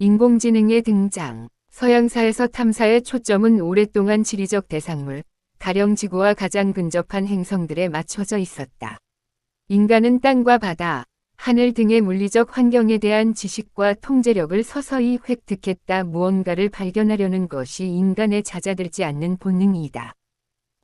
인공지능의 등장. 서양사에서 탐사의 초점은 오랫동안 지리적 대상물, 가령 지구와 가장 근접한 행성들에 맞춰져 있었다. 인간은 땅과 바다, 하늘 등의 물리적 환경에 대한 지식과 통제력을 서서히 획득했다. 무언가를 발견하려는 것이 인간에 잦아들지 않는 본능이다.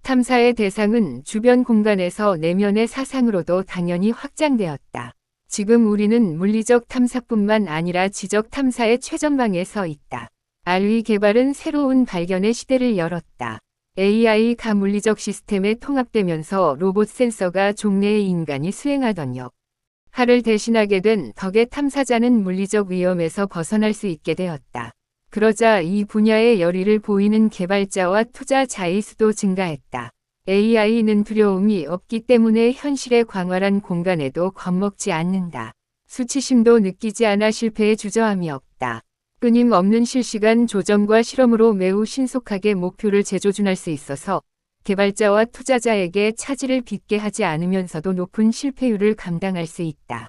탐사의 대상은 주변 공간에서 내면의 사상으로도 당연히 확장되었다. 지금 우리는 물리적 탐사뿐만 아니라 지적 탐사의 최전방에 서 있다. RV 개발은 새로운 발견의 시대를 열었다. AI가 물리적 시스템에 통합되면서 로봇 센서가 종래의 인간이 수행하던 역할을 대신하게 된 덕에 탐사자는 물리적 위험에서 벗어날 수 있게 되었다. 그러자 이 분야의 열의를 보이는 개발자와 투자자의 수도 증가했다. AI는 두려움이 없기 때문에 현실의 광활한 공간에도 겁먹지 않는다. 수치심도 느끼지 않아 실패에 주저함이 없다. 끊임없는 실시간 조정과 실험으로 매우 신속하게 목표를 재조준할 수 있어서 개발자와 투자자에게 차질을 빚게 하지 않으면서도 높은 실패율을 감당할 수 있다.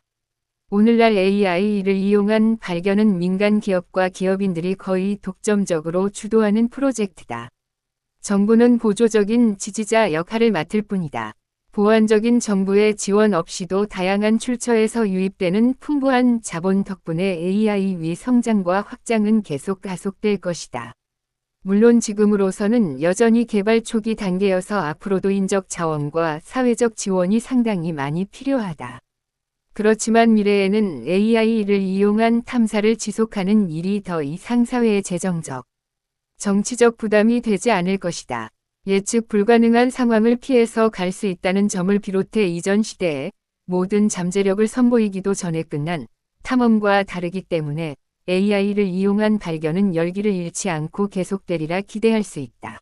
오늘날 AI를 이용한 발견은 민간 기업과 기업인들이 거의 독점적으로 주도하는 프로젝트다. 정부는 보조적인 지지자 역할을 맡을 뿐이다. 보완적인 정부의 지원 없이도 다양한 출처에서 유입되는 풍부한 자본 덕분에 AI의 성장과 확장은 계속 가속될 것이다. 물론 지금으로서는 여전히 개발 초기 단계여서 앞으로도 인적 자원과 사회적 지원이 상당히 많이 필요하다. 그렇지만 미래에는 AI를 이용한 탐사를 지속하는 일이 더 이상 사회의 재정적, 정치적 부담이 되지 않을 것이다. 예측 불가능한 상황을 피해서 갈 수 있다는 점을 비롯해 이전 시대에 모든 잠재력을 선보이기도 전에 끝난 탐험과 다르기 때문에 AI를 이용한 발견은 열기를 잃지 않고 계속되리라 기대할 수 있다.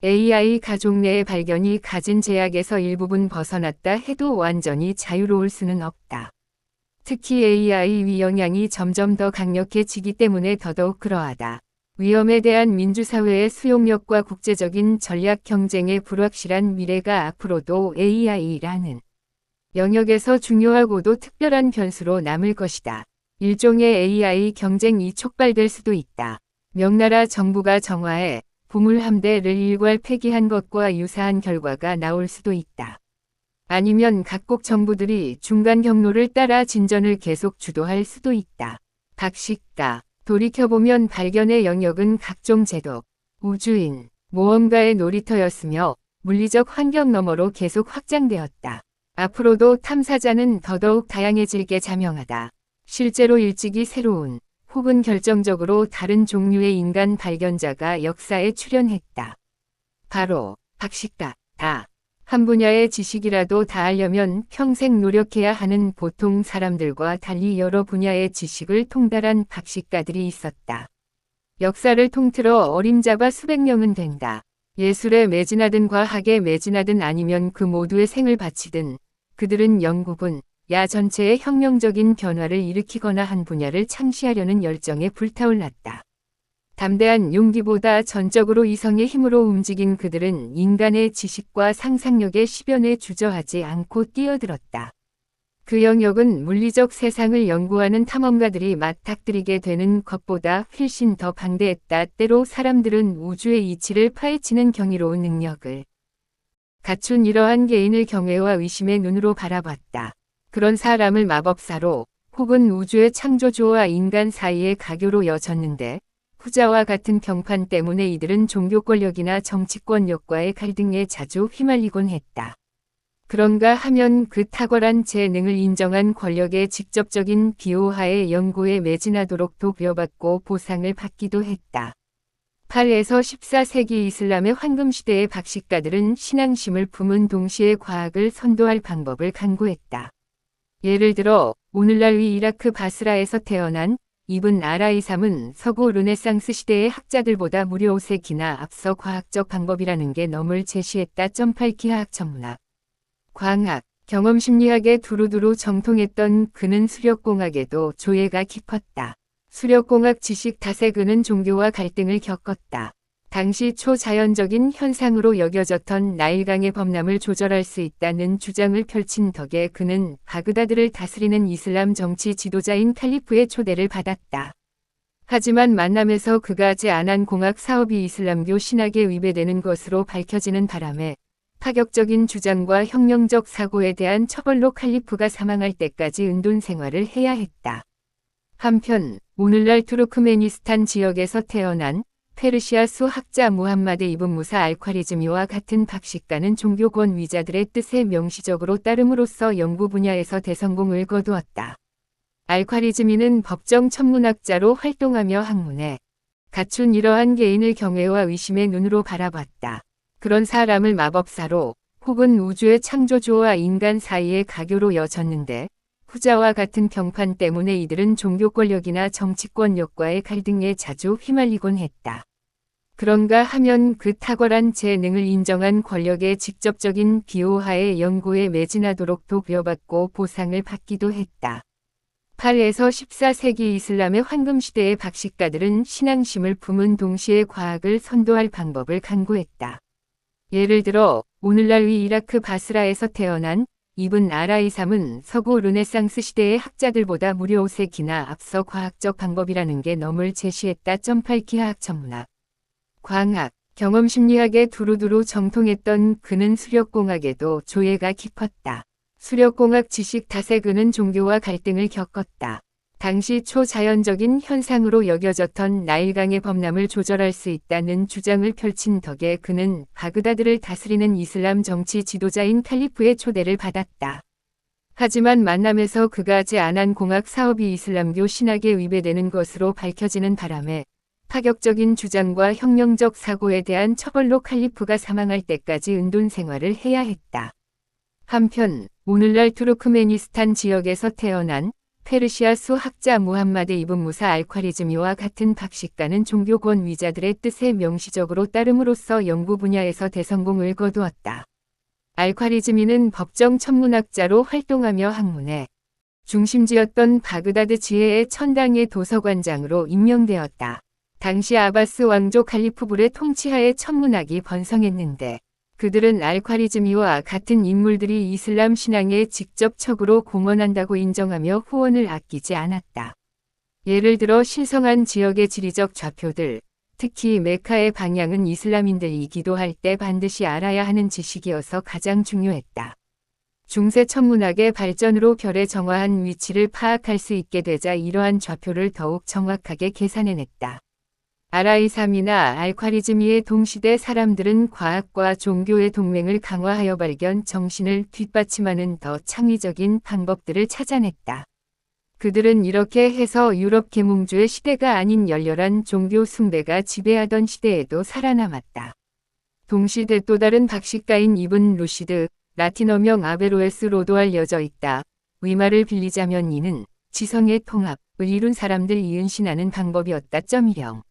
AI 가족 내의 발견이 가진 제약에서 일부분 벗어났다 해도 완전히 자유로울 수는 없다. 특히 AI 영향이 점점 더 강력해지기 때문에 더더욱 그러하다. 위험에 대한 민주사회의 수용력과 국제적인 전략 경쟁의 불확실한 미래가 앞으로도 AI라는 영역에서 중요하고도 특별한 변수로 남을 것이다. 일종의 AI 경쟁이 촉발될 수도 있다. 명나라 정부가 정화해 보물 함대를 일괄 폐기한 것과 유사한 결과가 나올 수도 있다. 아니면 각국 정부들이 중간 경로를 따라 진전을 계속 주도할 수도 있다. 박식가. 돌이켜보면 발견의 영역은 각종 제도, 우주인, 모험가의 놀이터였으며 물리적 환경 너머로 계속 확장되었다. 앞으로도 탐사자는 더더욱 다양해질게 자명하다. 실제로 일찍이 새로운 혹은 결정적으로 다른 종류의 인간 발견자가 역사에 출현했다. 바로 박식가다. 한 분야의 지식이라도 다 알려면 평생 노력해야 하는 보통 사람들과 달리 여러 분야의 지식을 통달한 박식가들이 있었다. 역사를 통틀어 어림잡아 수백 명은 된다. 예술에 매진하든 과학에 매진하든 아니면 그 모두의 생을 바치든 그들은 영국은 야 전체의 혁명적인 변화를 일으키거나 한 분야를 창시하려는 열정에 불타올랐다. 담대한 용기보다 전적으로 이성의 힘으로 움직인 그들은 인간의 지식과 상상력의 시변에 주저하지 않고 뛰어들었다. 그 영역은 물리적 세상을 연구하는 탐험가들이 맞닥뜨리게 되는 것보다 훨씬 더 방대했다. 때로 사람들은 우주의 이치를 파헤치는 경이로운 능력을 갖춘 이러한 개인을 경외와 의심의 눈으로 바라봤다. 그런 사람을 마법사로 혹은 우주의 창조주와 인간 사이의 가교로 여겼는데 후자와 같은 평판 때문에 이들은 종교 권력이나 정치권력과의 갈등에 자주 휘말리곤 했다. 그런가 하면 그 탁월한 재능을 인정한 권력의 직접적인 비호하에 연구에 매진하도록 도구받고 보상을 받기도 했다. 8에서 14세기 이슬람의 황금시대의 박식가들은 신앙심을 품은 동시에 과학을 선도할 방법을 강구했다. 예를 들어 오늘날의 이라크 바스라에서 태어난 이븐 아라이삼은 서구 르네상스 시대의 학자들보다 무려 5세기나 앞서 과학적 방법이라는 게 넘을 제시했다. 8 기하학 천문학, 광학, 경험심리학에 두루두루 정통했던 그는 수력공학에도 조예가 깊었다. 수력공학 지식 탓에 그는 종교와 갈등을 겪었다. 당시 초자연적인 현상으로 여겨졌던 나일강의 범람을 조절할 수 있다는 주장을 펼친 덕에 그는 바그다드를 다스리는 이슬람 정치 지도자인 칼리프의 초대를 받았다. 하지만 만남에서 그가 제안한 공학 사업이 이슬람교 신학에 위배되는 것으로 밝혀지는 바람에 파격적인 주장과 혁명적 사고에 대한 처벌로 칼리프가 사망할 때까지 은둔 생활을 해야 했다. 한편 오늘날 투르크메니스탄 지역에서 태어난 페르시아 수학자 무함마드 이븐 무사 알콰리즈미와 같은 박식가는 종교 권위자들의 뜻에 명시적으로 따름으로써 연구 분야에서 대성공을 거두었다. 알콰리즈미는 법정 천문학자로 활동하며 학문에 갖춘 이러한 개인을 경외와 의심의 눈으로 바라봤다. 그런 사람을 마법사로 혹은 우주의 창조주와 인간 사이의 가교로 여겼는데 후자와 같은 평판 때문에 이들은 종교 권력이나 정치권력과의 갈등에 자주 휘말리곤 했다. 그런가 하면 그 탁월한 재능을 인정한 권력의 직접적인 비호하에 연구에 매진하도록 도구여받고 보상을 받기도 했다. 8에서 14세기 이슬람의 황금시대의 박식가들은 신앙심을 품은 동시에 과학을 선도할 방법을 강구했다. 예를 들어 오늘날 이라크 바스라에서 태어난 이븐 아라이삼은 서구 르네상스 시대의 학자들보다 무려 5세기나 앞서 과학적 방법이라는 게 넘을 제시했다. 8 기하학 천문학, 광학, 경험심리학에 두루두루 정통했던 그는 수력공학에도 조예가 깊었다. 수력공학 지식 탓에 그는 종교와 갈등을 겪었다. 당시 초자연적인 현상으로 여겨졌던 나일강의 범람을 조절할 수 있다는 주장을 펼친 덕에 그는 바그다드를 다스리는 이슬람 정치 지도자인 칼리프의 초대를 받았다. 하지만 만남에서 그가 제안한 공학 사업이 이슬람교 신학에 위배되는 것으로 밝혀지는 바람에 파격적인 주장과 혁명적 사고에 대한 처벌로 칼리프가 사망할 때까지 은둔 생활을 해야 했다. 한편 오늘날 투르크메니스탄 지역에서 태어난 페르시아 수학자 무함마드 이븐 무사 알콰리즈미와 같은 박식가는 종교 권위자들의 뜻에 명시적으로 따름으로써 연구 분야에서 대성공을 거두었다. 알콰리즈미는 법정 천문학자로 활동하며 학문의 중심지였던 바그다드 지혜의 천당의 도서관장으로 임명되었다. 당시 아바스 왕조 칼리프불의 통치하에 천문학이 번성했는데 그들은 알콰리즈미와 같은 인물들이 이슬람 신앙에 직접적으로 공헌한다고 인정하며 후원을 아끼지 않았다. 예를 들어 신성한 지역의 지리적 좌표들, 특히 메카의 방향은 이슬람인들이 기도할 때 반드시 알아야 하는 지식이어서 가장 중요했다. 중세 천문학의 발전으로 별의 정확한 위치를 파악할 수 있게 되자 이러한 좌표를 더욱 정확하게 계산해냈다. 아라이삼이나 알콰리즈미의 동시대 사람들은 과학과 종교의 동맹을 강화하여 발견 정신을 뒷받침하는 더 창의적인 방법들을 찾아냈다. 그들은 이렇게 해서 유럽 계몽주의 시대가 아닌 열렬한 종교 숭배가 지배하던 시대에도 살아남았다. 동시대 또 다른 박식가인 이븐 루시드, 라틴어명 아베로에스로도 알려져 있다. 위말을 빌리자면 이는 지성의 통합을 이룬 사람들 이은신하는 방법이었다. 1형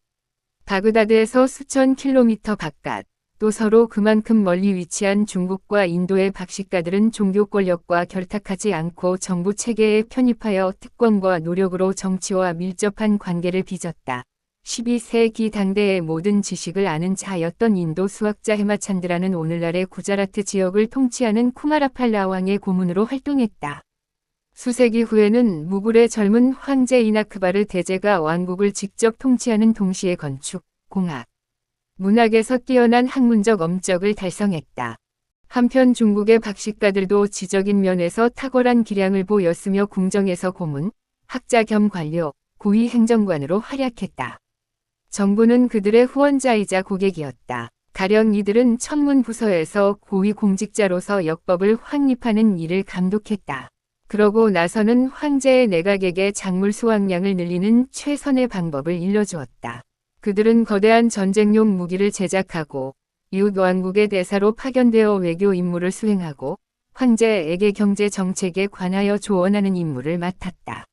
바그다드에서 수천 킬로미터 바깥, 또 서로 그만큼 멀리 위치한 중국과 인도의 박식가들은 종교 권력과 결탁하지 않고 정부 체계에 편입하여 특권과 노력으로 정치와 밀접한 관계를 빚었다. 12세기 당대의 모든 지식을 아는 자였던 인도 수학자 헤마찬드라는 오늘날의 구자라트 지역을 통치하는 쿠마라팔라 왕의 고문으로 활동했다. 수세기 후에는 무굴의 젊은 황제 이나크바르 대제가 왕국을 직접 통치하는 동시에 건축, 공학, 문학에서 뛰어난 학문적 엄적을 달성했다. 한편 중국의 박식가들도 지적인 면에서 탁월한 기량을 보였으며 궁정에서 고문, 학자 겸 관료, 고위 행정관으로 활약했다. 정부는 그들의 후원자이자 고객이었다. 가령 이들은 천문 부서에서 고위 공직자로서 역법을 확립하는 일을 감독했다. 그러고 나서는 황제의 내각에게 작물 수확량을 늘리는 최선의 방법을 일러주었다. 그들은 거대한 전쟁용 무기를 제작하고 이웃 왕국의 대사로 파견되어 외교 임무를 수행하고 황제에게 경제 정책에 관하여 조언하는 임무를 맡았다.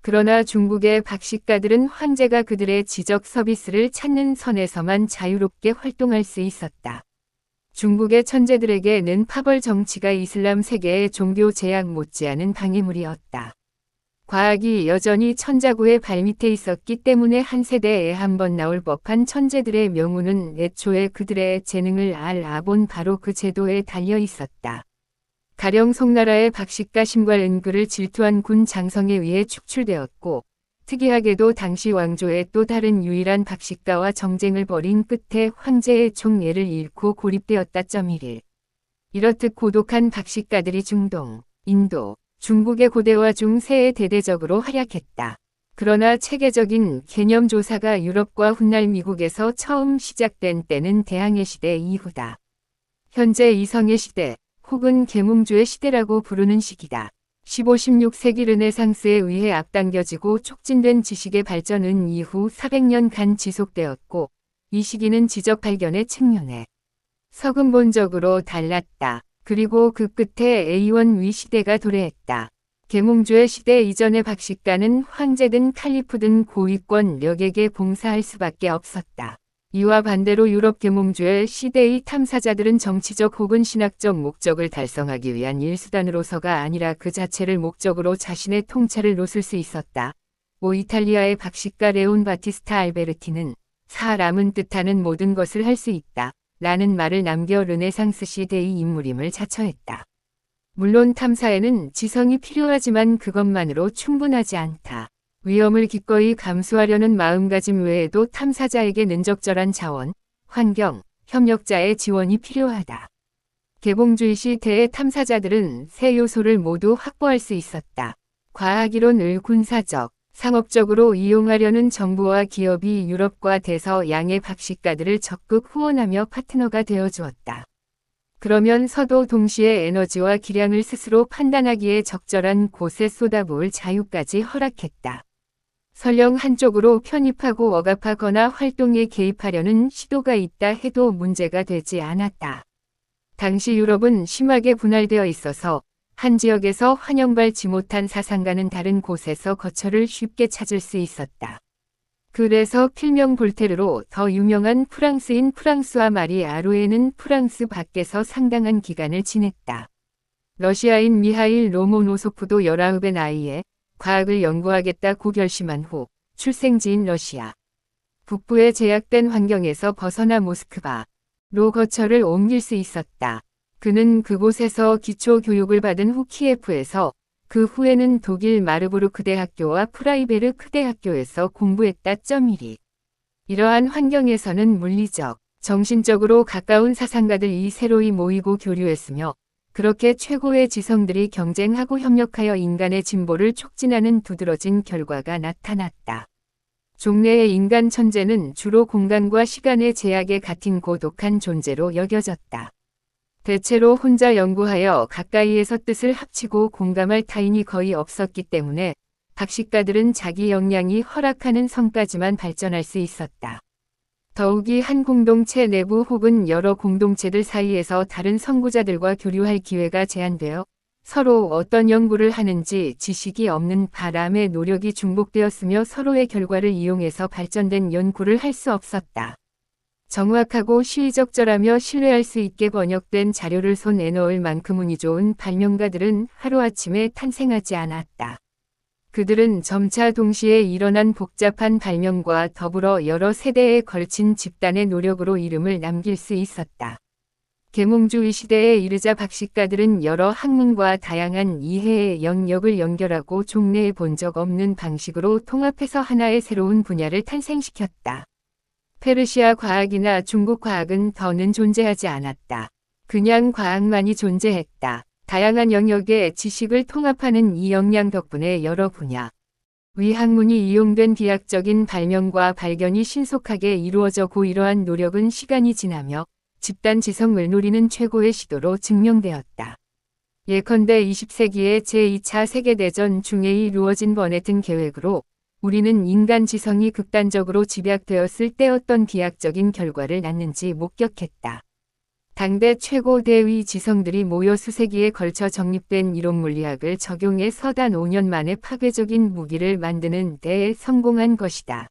그러나 중국의 박식가들은 황제가 그들의 지적 서비스를 찾는 선에서만 자유롭게 활동할 수 있었다. 중국의 천재들에게는 파벌 정치가 이슬람 세계의 종교 제약 못지않은 방해물이었다. 과학이 여전히 천자구의 발밑에 있었기 때문에 한 세대에 한 번 나올 법한 천재들의 명우는 애초에 그들의 재능을 알아본 바로 그 제도에 달려 있었다. 가령 송나라의 박식가 심괄 은그를 질투한 군 장성에 의해 축출되었고 특이하게도 당시 왕조의 또 다른 유일한 박식가와 정쟁을 벌인 끝에 황제의 총애를 잃고 고립되었다. 1. 이렇듯 고독한 박식가들이 중동, 인도, 중국의 고대화 중세에 대대적으로 활약했다. 그러나 체계적인 개념 조사가 유럽과 훗날 미국에서 처음 시작된 때는 대항해 시대 이후다. 현재 이성의 시대 혹은 계몽주의 시대라고 부르는 시기다. 15-16세기 르네상스에 의해 앞당겨지고 촉진된 지식의 발전은 이후 400년간 지속되었고 이 시기는 지적 발견의 측면에 서근본적으로 달랐다. 그리고 그 끝에 A1 위 시대가 도래했다. 계몽주의 시대 이전의 박식가는 황제든 칼리프든 고위권력에게 봉사할 수밖에 없었다. 이와 반대로 유럽 계몽주의 시대의 탐사자들은 정치적 혹은 신학적 목적을 달성하기 위한 일수단으로서가 아니라 그 자체를 목적으로 자신의 통찰을 놓을 수 있었다. 이탈리아의 박식가 레온 바티스타 알베르티는 사람은 뜻하는 모든 것을 할 수 있다. 라는 말을 남겨 르네상스 시대의 인물임을 자처했다. 물론 탐사에는 지성이 필요하지만 그것만으로 충분하지 않다. 위험을 기꺼이 감수하려는 마음가짐 외에도 탐사자에게는 적절한 자원, 환경, 협력자의 지원이 필요하다. 계몽주의 시대의 탐사자들은 세 요소를 모두 확보할 수 있었다. 과학이론을 군사적, 상업적으로 이용하려는 정부와 기업이 유럽과 대서양의 박식가들을 적극 후원하며 파트너가 되어주었다. 그러면서도 동시에 에너지와 기량을 스스로 판단하기에 적절한 곳에 쏟아부을 자유까지 허락했다. 설령 한쪽으로 편입하고 억압하거나 활동에 개입하려는 시도가 있다 해도 문제가 되지 않았다. 당시 유럽은 심하게 분할되어 있어서 한 지역에서 환영받지 못한 사상가는 다른 곳에서 거처를 쉽게 찾을 수 있었다. 그래서 필명 볼테르로 더 유명한 프랑스인 프랑스와 마리 아루에는 프랑스 밖에서 상당한 기간을 지냈다. 러시아인 미하일 로모노소프도 19의 나이에 과학을 연구하겠다고 결심한 후 출생지인 러시아 북부의 제약된 환경에서 벗어나 모스크바로 거처를 옮길 수 있었다. 그는 그곳에서 기초 교육을 받은 후 키예프에서 그 후에는 독일 마르부르크 대학교와 프라이베르크 대학교에서 공부했다. 1. 이러한 환경에서는 물리적, 정신적으로 가까운 사상가들이 새로이 모이고 교류했으며 그렇게 최고의 지성들이 경쟁하고 협력하여 인간의 진보를 촉진하는 두드러진 결과가 나타났다. 종래의 인간 천재는 주로 공간과 시간의 제약에 갇힌 고독한 존재로 여겨졌다. 대체로 혼자 연구하여 가까이에서 뜻을 합치고 공감할 타인이 거의 없었기 때문에 박식가들은 자기 역량이 허락하는 선까지만 발전할 수 있었다. 더욱이 한 공동체 내부 혹은 여러 공동체들 사이에서 다른 선구자들과 교류할 기회가 제한되어 서로 어떤 연구를 하는지 지식이 없는 바람에 노력이 중복되었으며 서로의 결과를 이용해서 발전된 연구를 할 수 없었다. 정확하고 시의적절하며 신뢰할 수 있게 번역된 자료를 손에 넣을 만큼 운이 좋은 발명가들은 하루아침에 탄생하지 않았다. 그들은 점차 동시에 일어난 복잡한 발명과 더불어 여러 세대에 걸친 집단의 노력으로 이름을 남길 수 있었다. 계몽주의 시대에 이르자 박식가들은 여러 학문과 다양한 이해의 영역을 연결하고 종래에 본 적 없는 방식으로 통합해서 하나의 새로운 분야를 탄생시켰다. 페르시아 과학이나 중국 과학은 더는 존재하지 않았다. 그냥 과학만이 존재했다. 다양한 영역의 지식을 통합하는 이 역량 덕분에 여러 분야 위 학문이 이용된 비약적인 발명과 발견이 신속하게 이루어졌고 이러한 노력은 시간이 지나며 집단 지성을 노리는 최고의 시도로 증명되었다. 예컨대 20세기의 제2차 세계대전 중에 이루어진 버네튼 계획으로 우리는 인간 지성이 극단적으로 집약되었을 때 어떤 비약적인 결과를 낳는지 목격했다. 당대 최고 대위 지성들이 모여 수세기에 걸쳐 정립된 이론 물리학을 적용해 서단 5년 만에 파괴적인 무기를 만드는 데에 성공한 것이다.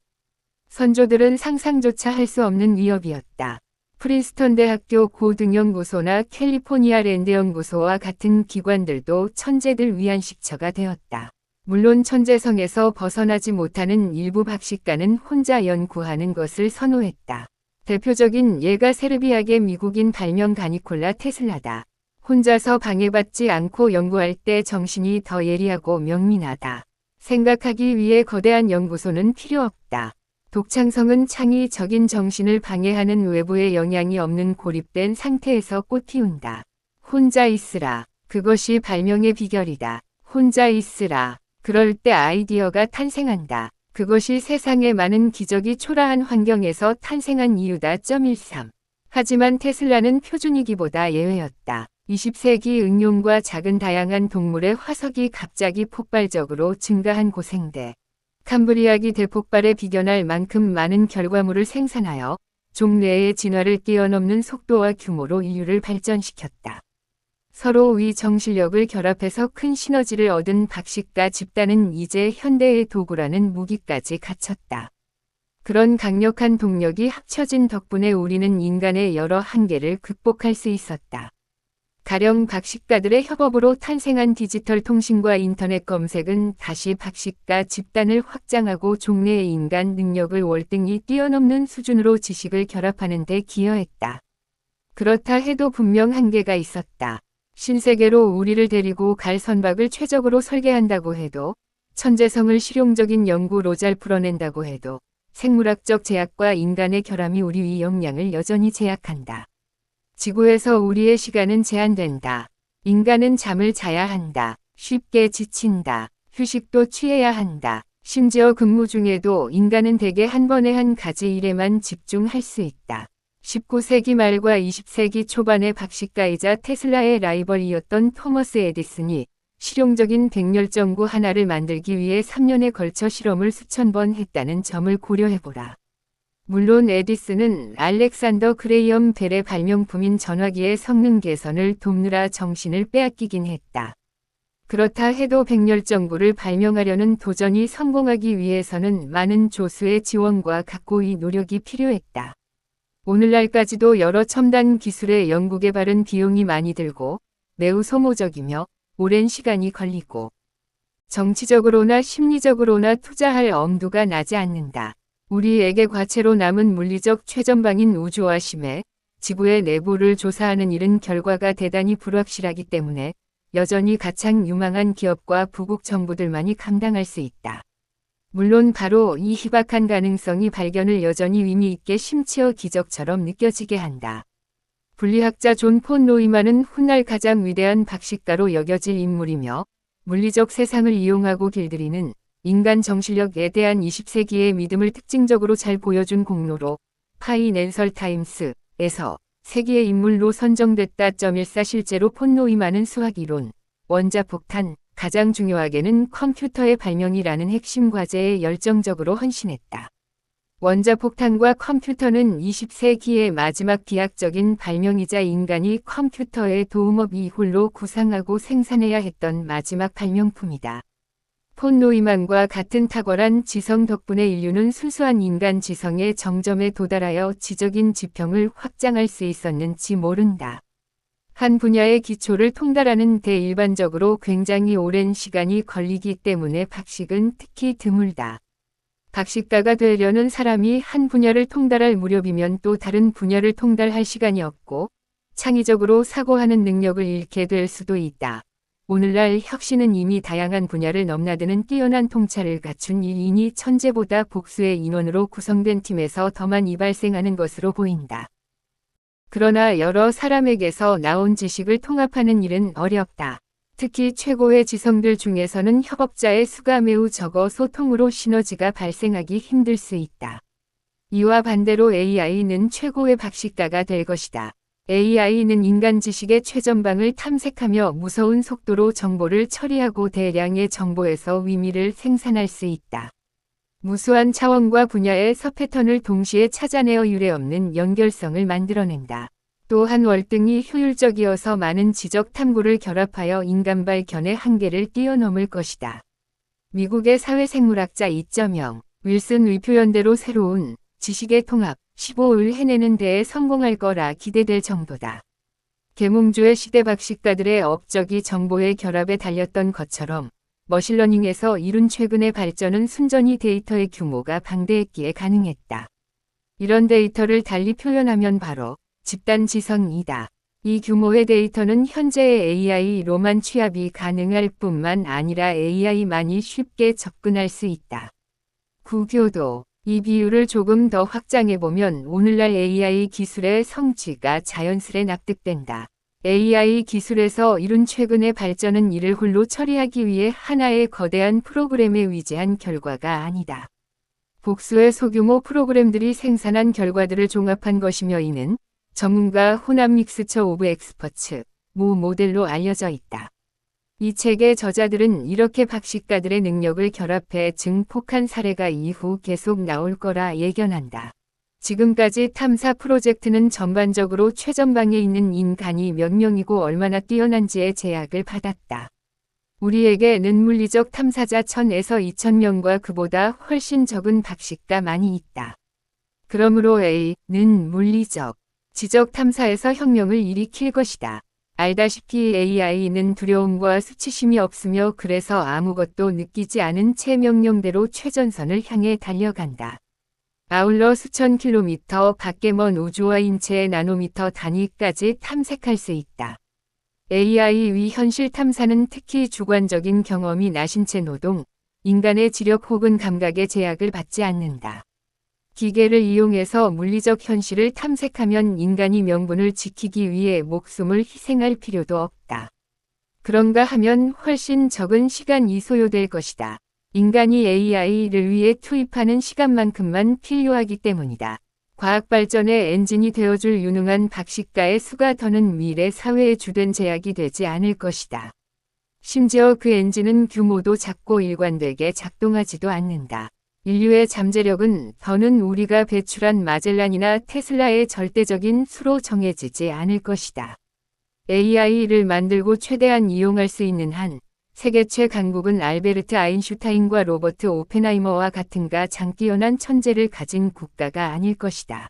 선조들은 상상조차 할 수 없는 위협이었다. 프린스턴 대학교 고등연구소나 캘리포니아 랜드 연구소와 같은 기관들도 천재들 위한 식처가 되었다. 물론 천재성에서 벗어나지 못하는 일부 박식가는 혼자 연구하는 것을 선호했다. 대표적인 예가 세르비아계 미국인 발명가 니콜라 테슬라다. 혼자서 방해받지 않고 연구할 때 정신이 더 예리하고 명민하다. 생각하기 위해 거대한 연구소는 필요 없다. 독창성은 창의적인 정신을 방해하는 외부의 영향이 없는 고립된 상태에서 꽃피운다. 혼자 있으라. 그것이 발명의 비결이다. 혼자 있으라. 그럴 때 아이디어가 탄생한다. 그것이 세상에 많은 기적이 초라한 환경에서 탄생한 이유다. 13. 하지만 테슬라는 표준이기보다 예외였다. 20세기 응용과 작은 다양한 동물의 화석이 갑자기 폭발적으로 증가한 고생대. cambria기 대폭발에 비견할 만큼 많은 결과물을 생산하여 종래의 진화를 뛰어넘는 속도와 규모로 인류를 발전시켰다. 서로 위 정실력을 결합해서 큰 시너지를 얻은 박식가 집단은 이제 현대의 도구라는 무기까지 갖췄다. 그런 강력한 동력이 합쳐진 덕분에 우리는 인간의 여러 한계를 극복할 수 있었다. 가령 박식가들의 협업으로 탄생한 디지털 통신과 인터넷 검색은 다시 박식가 집단을 확장하고 종래의 인간 능력을 월등히 뛰어넘는 수준으로 지식을 결합하는 데 기여했다. 그렇다 해도 분명 한계가 있었다. 신세계로 우리를 데리고 갈 선박을 최적으로 설계한다고 해도, 천재성을 실용적인 연구로 잘 풀어낸다고 해도 생물학적 제약과 인간의 결함이 우리 위 역량을 여전히 제약한다. 지구에서 우리의 시간은 제한된다. 인간은 잠을 자야 한다. 쉽게 지친다. 휴식도 취해야 한다. 심지어 근무 중에도 인간은 대개 한 번에 한 가지 일에만 집중할 수 있다. 19세기 말과 20세기 초반의 박식가이자 테슬라의 라이벌이었던 토머스 에디슨이 실용적인 백열전구 하나를 만들기 위해 3년에 걸쳐 실험을 수천 번 했다는 점을 고려해보라. 물론 에디슨은 알렉산더 그레이엄 벨의 발명품인 전화기의 성능 개선을 돕느라 정신을 빼앗기긴 했다. 그렇다 해도 백열전구를 발명하려는 도전이 성공하기 위해서는 많은 조수의 지원과 각고의 노력이 필요했다. 오늘날까지도 여러 첨단 기술의 연구개발은 비용이 많이 들고 매우 소모적이며 오랜 시간이 걸리고 정치적으로나 심리적으로나 투자할 엄두가 나지 않는다. 우리에게 과체로 남은 물리적 최전방인 우주와 심해 지구의 내부를 조사하는 일은 결과가 대단히 불확실하기 때문에 여전히 가장 유망한 기업과 부국 정부들만이 감당할 수 있다. 물론 바로 이 희박한 가능성이 발견을 여전히 의미 있게 심지어 기적처럼 느껴지게 한다. 물리학자 존 폰 노이만은 훗날 가장 위대한 박식가로 여겨질 인물이며 물리적 세상을 이용하고 길들이는 인간 정실력에 대한 20세기의 믿음을 특징적으로 잘 보여준 공로로 파이낸셜 타임스에서 세기의 인물로 선정됐다. 14 실제로 폰 노이만은 수학이론, 원자폭탄, 가장 중요하게는 컴퓨터의 발명이라는 핵심 과제에 열정적으로 헌신했다. 원자폭탄과 컴퓨터는 20세기의 마지막 비약적인 발명이자 인간이 컴퓨터의 도움없이 홀로 구상하고 생산해야 했던 마지막 발명품이다. 폰 노이만과 같은 탁월한 지성 덕분에 인류는 순수한 인간 지성의 정점에 도달하여 지적인 지평을 확장할 수 있었는지 모른다. 한 분야의 기초를 통달하는 데 일반적으로 굉장히 오랜 시간이 걸리기 때문에 박식은 특히 드물다. 박식가가 되려는 사람이 한 분야를 통달할 무렵이면 또 다른 분야를 통달할 시간이 없고 창의적으로 사고하는 능력을 잃게 될 수도 있다. 오늘날 혁신은 이미 다양한 분야를 넘나드는 뛰어난 통찰을 갖춘 일인이 천재보다 복수의 인원으로 구성된 팀에서 더 많이 발생하는 것으로 보인다. 그러나 여러 사람에게서 나온 지식을 통합하는 일은 어렵다. 특히 최고의 지성들 중에서는 협업자의 수가 매우 적어 소통으로 시너지가 발생하기 힘들 수 있다. 이와 반대로 AI는 최고의 박식가가 될 것이다. AI는 인간 지식의 최전방을 탐색하며 무서운 속도로 정보를 처리하고 대량의 정보에서 의미를 생산할 수 있다. 무수한 차원과 분야의 서패턴을 동시에 찾아내어 유례없는 연결성을 만들어낸다. 또한 월등히 효율적이어서 많은 지적 탐구를 결합하여 인간 발견의 한계를 뛰어넘을 것이다. 미국의 사회생물학자 2.0 윌슨 위표현대로 새로운 지식의 통합 15을 해내는 데에 성공할 거라 기대될 정도다. 계몽주의 시대 박식가들의 업적이 정보의 결합에 달렸던 것처럼 머신러닝에서 이룬 최근의 발전은 순전히 데이터의 규모가 방대했기에 가능했다. 이런 데이터를 달리 표현하면 바로 집단 지성이다. 이 규모의 데이터는 현재의 AI로만 취합이 가능할 뿐만 아니라 AI만이 쉽게 접근할 수 있다. 구교도. 이 비율을 조금 더 확장해보면 오늘날 AI 기술의 성취가 자연스레 납득된다. AI 기술에서 이룬 최근의 발전은 이를 홀로 처리하기 위해 하나의 거대한 프로그램에 의지한 결과가 아니다. 복수의 소규모 프로그램들이 생산한 결과들을 종합한 것이며 이는 전문가 혼합 믹스처 오브 엑스퍼츠, 모 모델로 알려져 있다. 이 책의 저자들은 이렇게 박식가들의 능력을 결합해 증폭한 사례가 이후 계속 나올 거라 예견한다. 지금까지 탐사 프로젝트는 전반적으로 최전방에 있는 인간이 몇 명이고 얼마나 뛰어난지에 제약을 받았다. 우리에게는 물리적 탐사자 1000에서 2000명과 그보다 훨씬 적은 박식가만이 있다. 그러므로 A는 물리적, 지적 탐사에서 혁명을 일으킬 것이다. 알다시피 AI는 두려움과 수치심이 없으며 그래서 아무것도 느끼지 않은 채 명령대로 최전선을 향해 달려간다. 아울러 수천 킬로미터 밖의 먼 우주와 인체의 나노미터 단위까지 탐색할 수 있다. AI 위 현실 탐사는 특히 주관적인 경험이나 신체 노동, 인간의 지력 혹은 감각의 제약을 받지 않는다. 기계를 이용해서 물리적 현실을 탐색하면 인간이 명분을 지키기 위해 목숨을 희생할 필요도 없다. 그런가 하면 훨씬 적은 시간이 소요될 것이다. 인간이 AI를 위해 투입하는 시간만큼만 필요하기 때문이다. 과학 발전의 엔진이 되어줄 유능한 박식가의 수가 더는 미래 사회의 주된 제약이 되지 않을 것이다. 심지어 그 엔진은 규모도 작고 일관되게 작동하지도 않는다. 인류의 잠재력은 더는 우리가 배출한 마젤란이나 테슬라의 절대적인 수로 정해지지 않을 것이다. AI를 만들고 최대한 이용할 수 있는 한 세계 최강국은 알베르트 아인슈타인과 로버트 오펜하이머와 같은 가장 뛰어난 천재를 가진 국가가 아닐 것이다.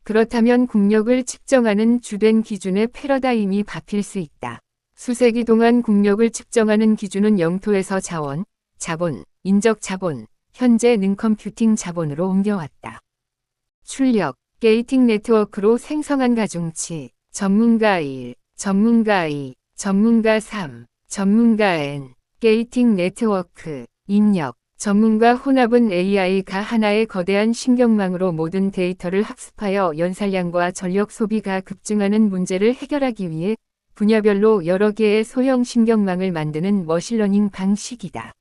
그렇다면 국력을 측정하는 주된 기준의 패러다임이 바뀔 수 있다. 수세기 동안 국력을 측정하는 기준은 영토에서 자원, 자본, 인적 자본, 현재는 컴퓨팅 자본으로 옮겨왔다. 출력, 게이팅 네트워크로 생성한 가중치, 전문가 1, 전문가 2, 전문가 3, 전문가 N, 게이팅 네트워크, 입력, 전문가 혼합은 AI가 하나의 거대한 신경망으로 모든 데이터를 학습하여 연산량과 전력 소비가 급증하는 문제를 해결하기 위해 분야별로 여러 개의 소형 신경망을 만드는 머신러닝 방식이다.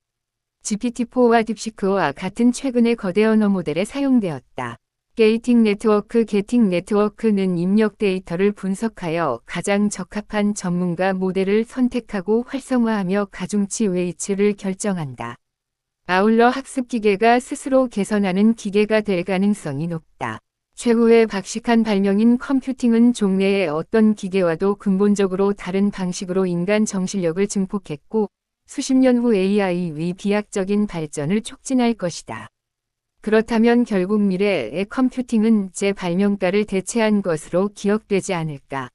GPT-4와 딥시크와 같은 최근의 거대 언어 모델에 사용되었다. 게이팅 네트워크, 게팅 네트워크는 입력 데이터를 분석하여 가장 적합한 전문가 모델을 선택하고 활성화하며 가중치 웨이츠를 결정한다. 아울러 학습 기계가 스스로 개선하는 기계가 될 가능성이 높다. 최후의 박식한 발명인 컴퓨팅은 종래의 어떤 기계와도 근본적으로 다른 방식으로 인간 정신력을 증폭했고 수십 년 후 AI 위 비약적인 발전을 촉진할 것이다. 그렇다면 결국 미래의 컴퓨팅은 제 발명가를 대체한 것으로 기억되지 않을까.